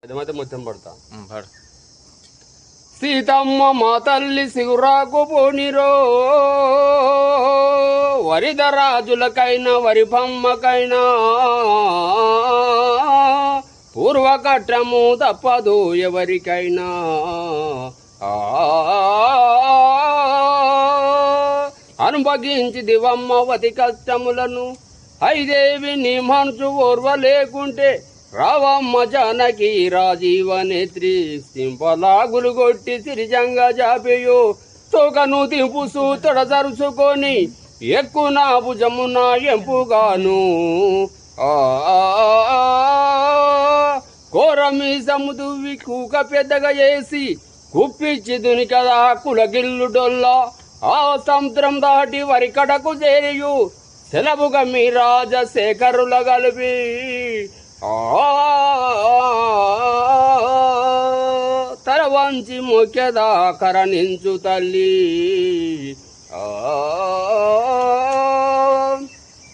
అదమైతే మొత్తం పడతా పాడు. సీతమ్మ మా తల్లి సిగురాకు పోనిరో వరిదరాజులకైనా వరిపమ్మకైనా పూర్వకట్రము తప్పదు ఎవరికైనా. అనుభవించి దివమ్మ వతి కష్టములను ఐదేవి నీ మనసు ఓర్వ లేకుంటే రావమ్మ జానకి రాజీవ నేత్రి సింపలాగులు కొట్టి సిరిజంగా జాపేయో తోకను దింపు సూతడ జరుచుకొని ఎక్కువ నా భుజమున ఎంపుగాను. కోరమి సముదువి కూక పెద్దగా చేసి కుప్పిచ్చి దుని కదా కులగిల్లు డొల్లా ఆ సముద్రం దాటి వరికడకు చేరియు సెలవుగా మీ రాజశేఖరుల కలిపి తల వంచి మొక్కెదా కరణించు తల్లి.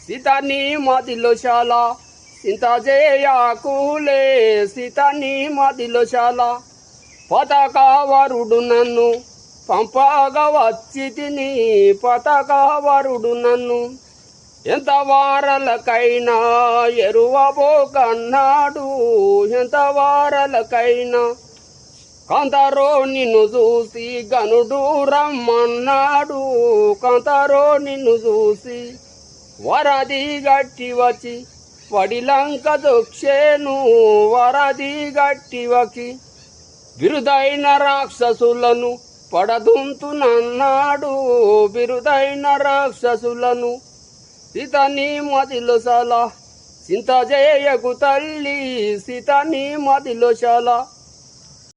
సీతాని మదిలో చాలా సింత జయాకులే సీతాని మదిలో చాలా పతకావరుడు నన్ను పంపగా వచ్చి తిని పతకావరుడు నన్ను ఎంత వారలకైనా ఎరువబోకన్నాడు ఎంత వారలకైనా కాంతారో నిన్ను చూసి గనుడు రమ్మన్నాడు కాంతారో నిన్ను చూసి వరది గట్టి వచ్చి వడిలంక దొక్షేను వరది గట్టి వచ్చి బిరుదైన రాక్షసులను పడదుంతునన్నాడు బిరుదైన రాక్షసులను. సీతని మదిలో చాలా చింత చేయకు తల్లి సీతని మదిలో చాలా